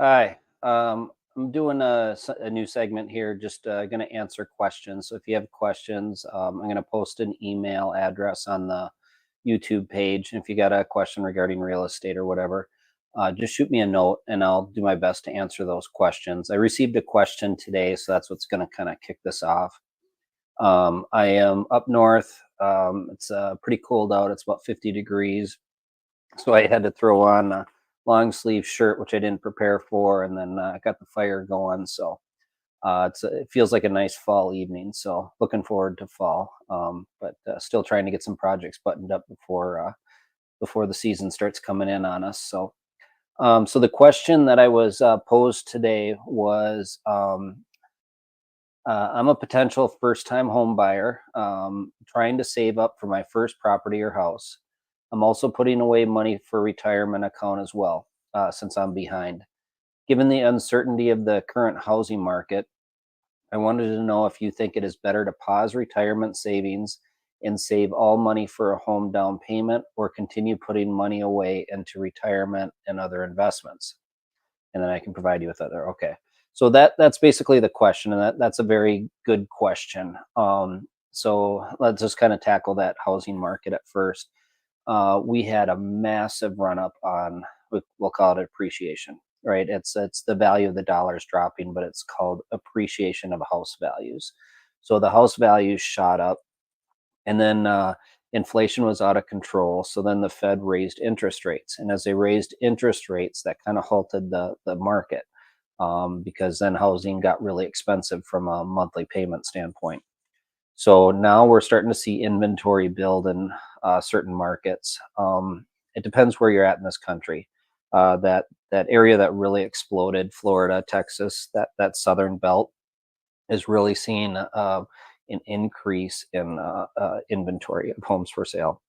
Hi. I'm doing a new segment here, just going to answer questions. So if you have questions, I'm going to post an email address on the YouTube page. And if you got a question regarding real estate or whatever, just shoot me a note and I'll do my best to answer those questions. I received a question today, so that's what's going to kind of kick this off. I am up north. It's pretty cold out. It's about 50 degrees. So I had to throw on a long sleeve shirt, which I didn't prepare for, and then I got the fire going. So it feels like a nice fall evening. So looking forward to fall, but still trying to get some projects buttoned up before the season starts coming in on us. So the question that I was posed today was, I'm a potential first-time home buyer, trying to save up for my first property or house. I'm also putting away money for retirement account as well, since I'm behind. Given the uncertainty of the current housing market, I wanted to know if you think it is better to pause retirement savings and save all money for a home down payment or continue putting money away into retirement and other investments. And then I can provide you with other. Okay. So that's basically the question, and that's a very good question. So let's just kind of tackle that housing market at first. We had a massive run up on, we'll call it appreciation, right? It's the value of the dollars dropping, but it's called appreciation of house values. So the house values shot up, and then inflation was out of control. So then the Fed raised interest rates, and as they raised interest rates, that kind of halted the market, because then housing got really expensive from a monthly payment standpoint. So now we're starting to see inventory build in certain markets. It depends where you're at in this country. That area that really exploded, Florida, Texas, that southern belt, is really seeing an increase in inventory of homes for sale.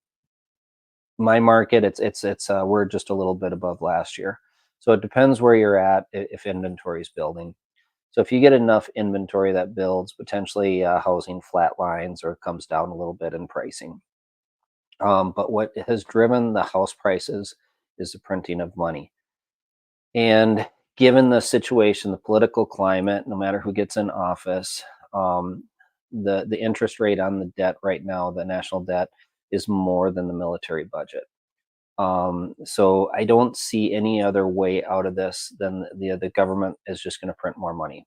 My market, it's we're just a little bit above last year. So it depends where you're at if inventory is building. So if you get enough inventory that builds, potentially housing flatlines or comes down a little bit in pricing. But what has driven the house prices is the printing of money. And given the situation, the political climate, no matter who gets in office, the interest rate on the debt right now, the national debt, is more than the military budget. So I don't see any other way out of this than the government is just going to print more money.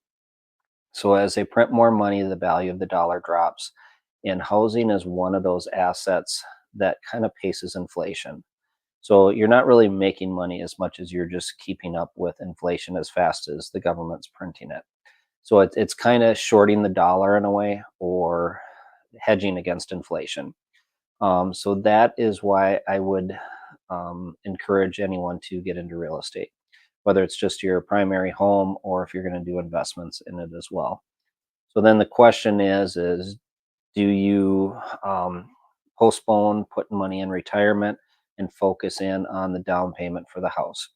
So as they print more money, the value of the dollar drops. And housing is one of those assets that kind of paces inflation. So you're not really making money as much as you're just keeping up with inflation as fast as the government's printing it. So it's kind of shorting the dollar in a way, or hedging against inflation. So that is why I would encourage anyone to get into real estate, whether it's just your primary home or if you're going to do investments in it as well. So then the question is do you postpone putting money in retirement and focus in on the down payment for the house?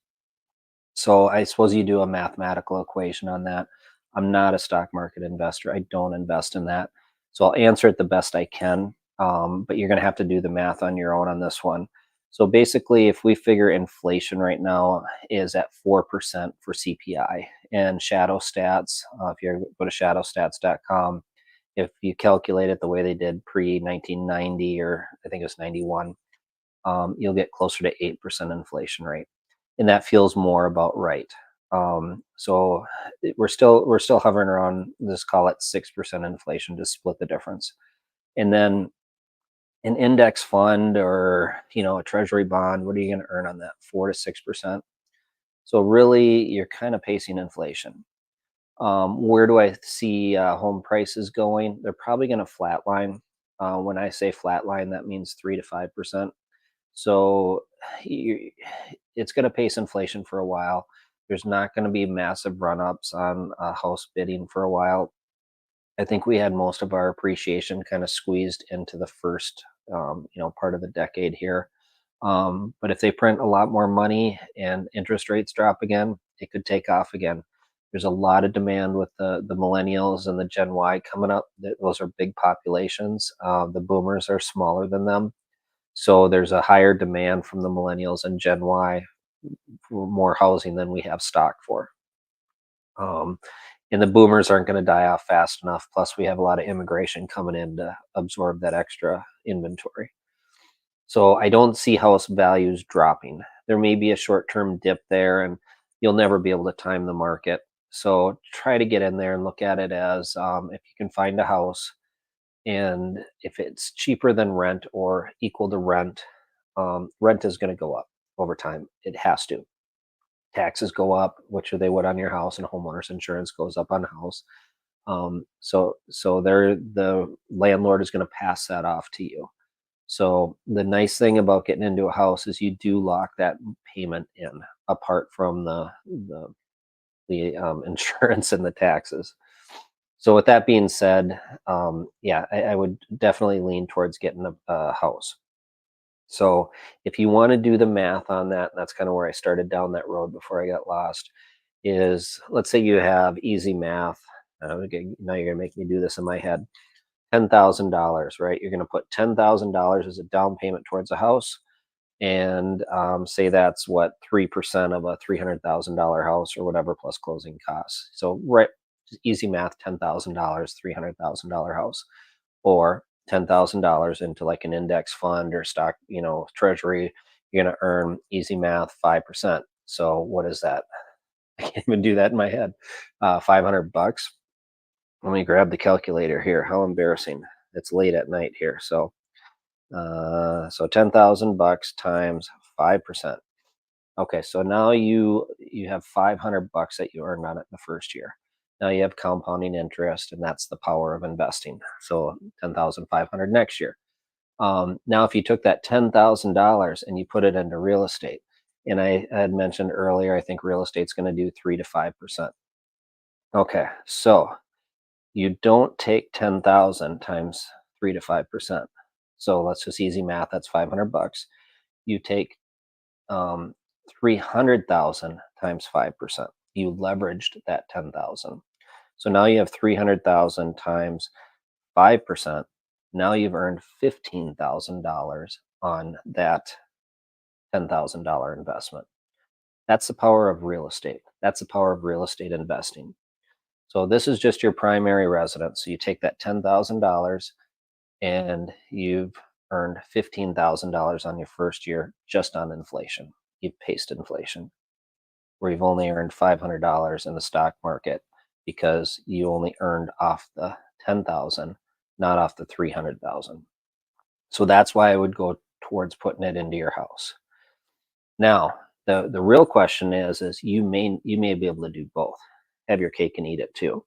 So I suppose you do a mathematical equation on that. I'm not a stock market investor. I don't invest in that. So I'll answer it the best I can. But you're going to have to do the math on your own on this one. So basically, if we figure inflation right now is at 4% for CPI and Shadow Stats, if you go to shadowstats.com, if you calculate it the way they did pre 1990, or I think it was 91, you'll get closer to 8% inflation rate, and that feels more about right. So we're still hovering around, let's call it 6% inflation to split the difference, and then an index fund or a treasury bond. What are you going to earn on that? 4 to 6%. So really, you're kind of pacing inflation. Where do I see home prices going? They're probably going to flatline. When I say flatline, that means 3 to 5%. So you, it's going to pace inflation for a while. There's not going to be massive run-ups on house bidding for a while. I think we had most of our appreciation kind of squeezed into the first, part of the decade here. But if they print a lot more money and interest rates drop again, it could take off again. There's a lot of demand with the millennials and the Gen Y coming up. Those are big populations. The boomers are smaller than them. So there's a higher demand from the millennials and Gen Y for more housing than we have stock for. Um, and the boomers aren't going to die off fast enough. Plus, we have a lot of immigration coming in to absorb that extra inventory. So I don't see house values dropping. There may be a short-term dip there, and you'll never be able to time the market. So try to get in there and look at it as if you can find a house, and if it's cheaper than rent or equal to rent, rent is going to go up over time. It has to. Taxes go up, which they would on your house, and homeowners insurance goes up on a house. So the landlord is going to pass that off to you. So the nice thing about getting into a house is you do lock that payment in, apart from the insurance and the taxes. So with that being said, yeah, I would definitely lean towards getting a house. So if you want to do the math on that, that's kind of where I started down that road before I got lost. Is let's say you have easy math. Okay, now you're gonna make me do this in my head. $10,000, right? You're gonna put $10,000 as a down payment towards a house, and say that's what 3% of a $300,000 house or whatever plus closing costs. So right, easy math, $10,000, $300,000 house, or $10,000 into like an index fund or stock, treasury. You're gonna earn easy math 5%. So what is that? I can't even do that in my head. $500. Let me grab the calculator here. How embarrassing! It's late at night here. So 10,000 bucks times 5%. Okay, so now you have $500 that you earned on it in the first year. Now you have compounding interest, and that's the power of investing. So 10,500 next year. Now, if you took that $10,000 and you put it into real estate, and I had mentioned earlier, I think real estate's going to do 3 to 5%. Okay, so you don't take 10,000 times 3 to 5%. So let's just easy math. That's $500. You take 300,000 times 5%. You leveraged that 10,000. So now you have 300,000 times 5%. Now you've earned $15,000 on that $10,000 investment. That's the power of real estate. That's the power of real estate investing. So this is just your primary residence. So you take that $10,000 and you've earned $15,000 on your first year just on inflation. You've paced inflation, where you've only earned $500 in the stock market because you only earned off the 10,000, not off the 300,000. So that's why I would go towards putting it into your house. Now, the real question is you may be able to do both. Have your cake and eat it too.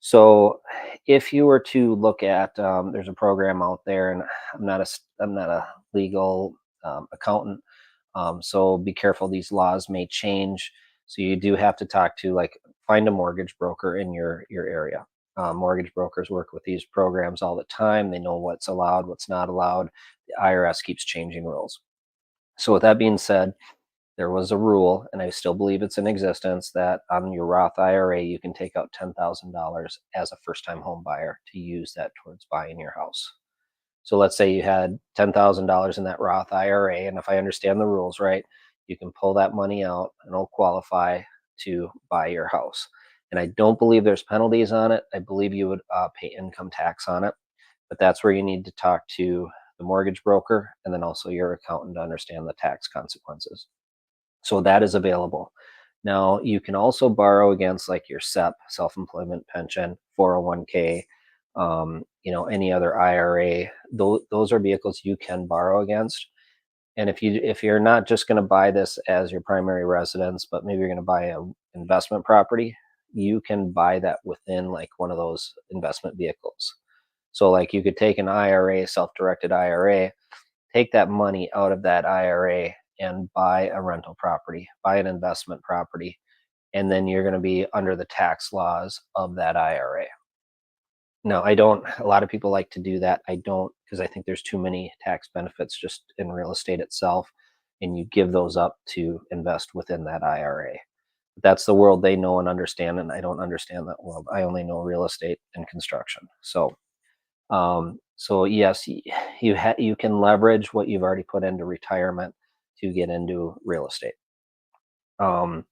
So if you were to look at, there's a program out there, and I'm not a legal accountant, so be careful. These laws may change, so you do have to talk to, like, find a mortgage broker in your area. Mortgage brokers work with these programs all the time. They know what's allowed, what's not allowed. The IRS keeps changing rules. So with that being said, there was a rule, and I still believe it's in existence, that on your Roth IRA, you can take out $10,000 as a first time home buyer to use that towards buying your house. So let's say you had $10,000 in that Roth IRA, and if I understand the rules right, you can pull that money out and it'll qualify to buy your house. And I don't believe there's penalties on it. I believe you would pay income tax on it, but that's where you need to talk to the mortgage broker and then also your accountant to understand the tax consequences. So that is available. Now, you can also borrow against like your SEP, self-employment pension, 401k, any other IRA. Those are vehicles you can borrow against. And if you're not just going to buy this as your primary residence, but maybe you're going to buy an investment property, you can buy that within like one of those investment vehicles. So like you could take an IRA, self-directed IRA, take that money out of that IRA and buy a rental property, buy an investment property, and then you're going to be under the tax laws of that IRA. No, I don't. A lot of people like to do that. I don't, because I think there's too many tax benefits just in real estate itself, and you give those up to invest within that IRA. That's the world they know and understand, and I don't understand that world. I only know real estate and construction. So yes, you can leverage what you've already put into retirement to get into real estate. Um,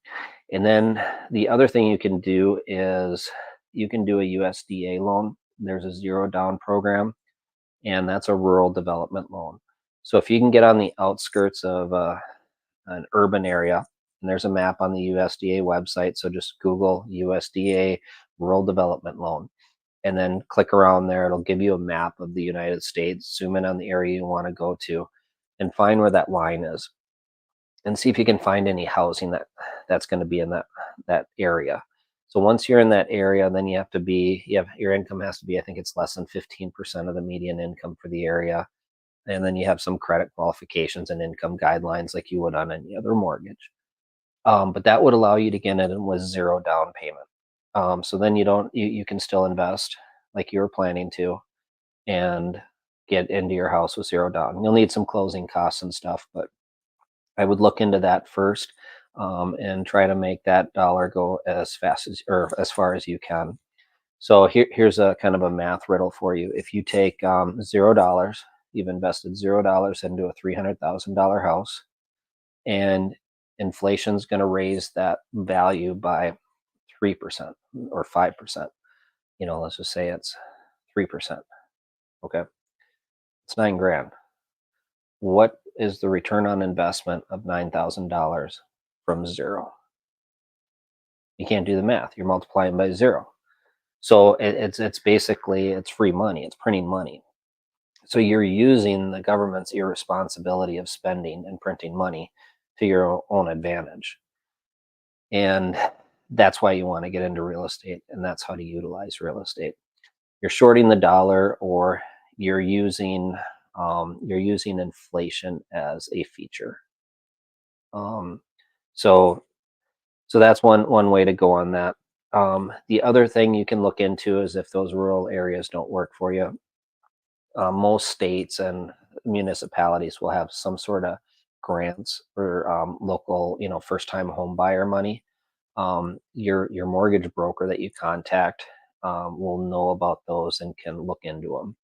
And then the other thing you can do is you can do a USDA loan. There's a zero down program, and that's a rural development loan. So if you can get on the outskirts of an urban area, and there's a map on the USDA website, so just Google USDA rural development loan and then click around there. It'll give you a map of the United States. Zoom in on the area you want to go to and find where that line is and see if you can find any housing that's going to be in that area. So once you're in that area, then you have your income has to be, I think it's less than 15% of the median income for the area. And then you have some credit qualifications and income guidelines like you would on any other mortgage. But that would allow you to get in with zero down payment. So then you can still invest like you were planning to and get into your house with zero down. You'll need some closing costs and stuff, but I would look into that first, and try to make that dollar go as fast as or as far as you can. So here's a kind of a math riddle for you. If you take $0, you've invested $0 into a $300,000 house, and inflation's going to raise that value by 3% or 5%. Let's just say it's 3%. Okay, it's 9 grand. What is the return on investment of $9,000 from zero? You can't do the math. You're multiplying by zero. So it's basically it's free money. It's printing money. So you're using the government's irresponsibility of spending and printing money to your own advantage. And that's why you want to get into real estate, and that's how to utilize real estate. You're shorting the dollar, or you're using inflation as a feature. Um, so so that's one way to go on that. The other thing you can look into is if those rural areas don't work for you. Most states and municipalities will have some sort of grants or local, first-time home buyer money. Your mortgage broker that you contact will know about those and can look into them.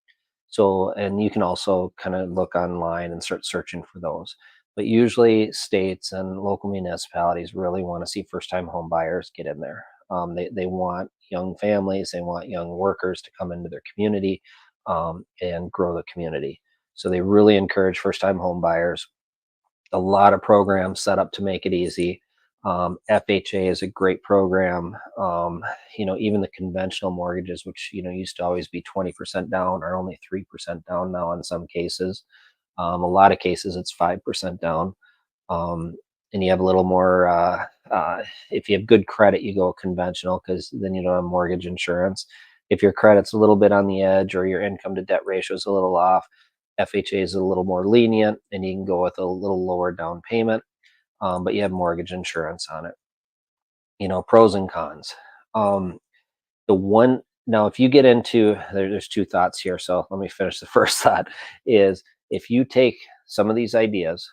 So, and you can also kind of look online and start searching for those. But usually, states and local municipalities really want to see first-time home buyers get in there. They want young families, they want young workers to come into their community and grow the community. So they really encourage first-time home buyers. A lot of programs set up to make it easy. FHA is a great program. Even the conventional mortgages, which used to always be 20% down, are only 3% down now in some cases. A lot of cases it's 5% down. And you have a little more. If you have good credit, you go conventional because then you don't have mortgage insurance. If your credit's a little bit on the edge or your income to debt ratio is a little off, FHA is a little more lenient, and you can go with a little lower down payment, but you have mortgage insurance on it. Pros and cons. The one Now, if you get into there's two thoughts here, so let me finish the first thought. Is if you take some of these ideas,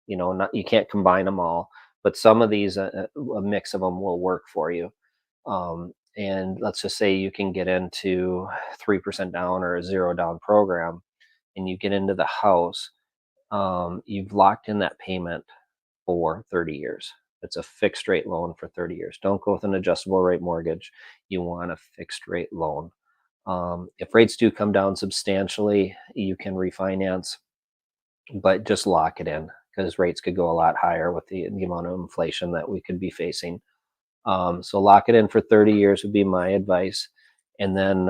not you can't combine them all, but some of these, a mix of them will work for you. And let's just say you can get into 3% down or a zero down program, and you get into the house. You've locked in that payment for 30 years. It's a fixed rate loan for 30 years. Don't go with an adjustable rate mortgage. You want a fixed rate loan. If rates do come down substantially, you can refinance, but just lock it in because rates could go a lot higher with the amount of inflation that we could be facing. So lock it in for 30 years would be my advice. And then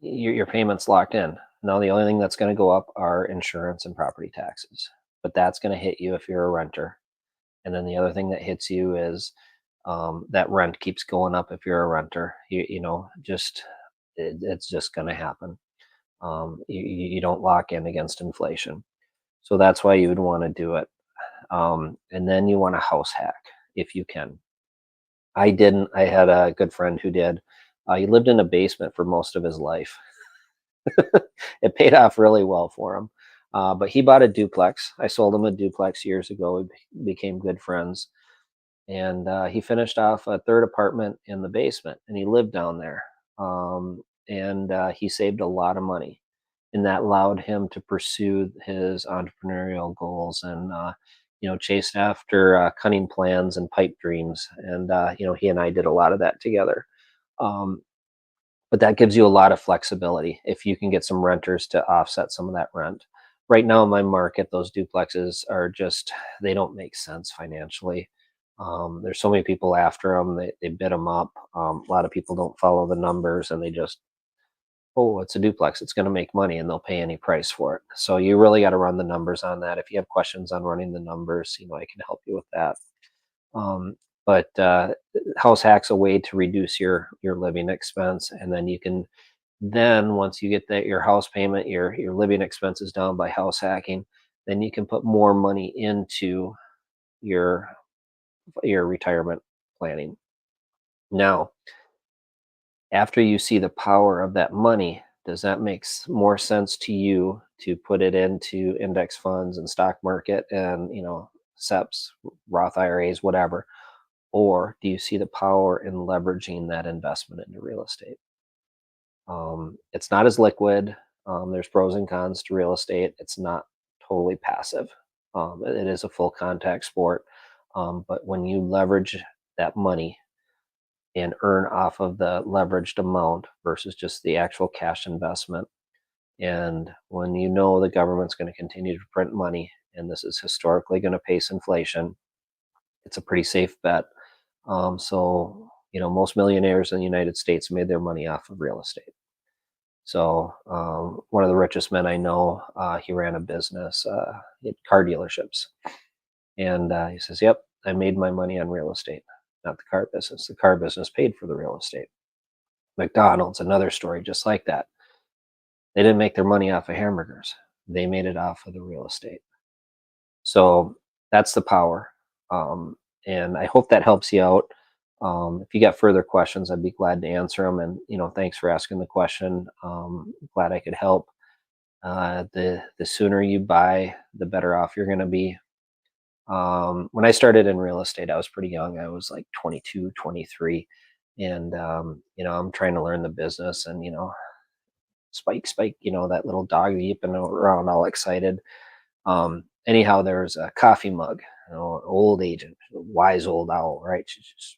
your payment's locked in. Now, the only thing that's going to go up are insurance and property taxes, but that's going to hit you if you're a renter. And then the other thing that hits you is that rent keeps going up if you're a renter. It's just going to happen. You don't lock in against inflation. So that's why you would want to do it. And then you want a house hack if you can. I didn't. I had a good friend who did. He lived in a basement for most of his life. It paid off really well for him. But he bought a duplex. I sold him a duplex years ago. We became good friends. And he finished off a third apartment in the basement, and he lived down there. And he saved a lot of money, and that allowed him to pursue his entrepreneurial goals. And chased after cunning plans and pipe dreams. And, he and I did a lot of that together. Um, but that gives you a lot of flexibility if you can get some renters to offset some of that rent. Right now in my market, those duplexes are just, they don't make sense financially. There's so many people after them, they bid them up. A lot of people don't follow the numbers and they just, oh, it's a duplex, it's going to make money, and they'll pay any price for it. So you really got to run the numbers on that. If you have questions on running the numbers, I can help you with that. Um, but House Hack's a way to reduce your living expense, and then you can, then once you get that your house payment, your living expenses down by house hacking, then you can put more money into your retirement planning. Now, after you see the power of that money, does that make more sense to you to put it into index funds and stock market and SEPs, Roth IRAs, whatever? Or do you see the power in leveraging that investment into real estate? It's not as liquid. There's pros and cons to real estate. It's not totally passive. It is a full contact sport. But when you leverage that money and earn off of the leveraged amount versus just the actual cash investment, and when the government's going to continue to print money and this is historically going to pace inflation, it's a pretty safe bet. Most millionaires in the United States made their money off of real estate. So one of the richest men I know, he ran a business, he had car dealerships. And he says, yep, I made my money on real estate, not the car business. The car business paid for the real estate. McDonald's, another story just like that. They didn't make their money off of hamburgers. They made it off of the real estate. So that's the power. And I hope that helps you out. If you got further questions, I'd be glad to answer them. And, thanks for asking the question. Glad I could help. The sooner you buy, the better off you're going to be. When I started in real estate, I was pretty young. I was like 22, 23. And, I'm trying to learn the business and, spike, spike, that little dog yipping around all excited. Anyhow, there was a coffee mug, an old agent, a wise old owl, right? She's just,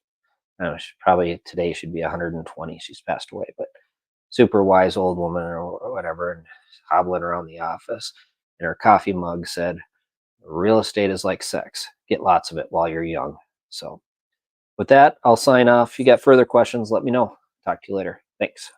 I don't know, she probably today should be 120. She's passed away, but super wise old woman or whatever, and hobbling around the office. And her coffee mug said, real estate is like sex. Get lots of it while you're young. So with that, I'll sign off. If you got further questions, let me know. Talk to you later. Thanks.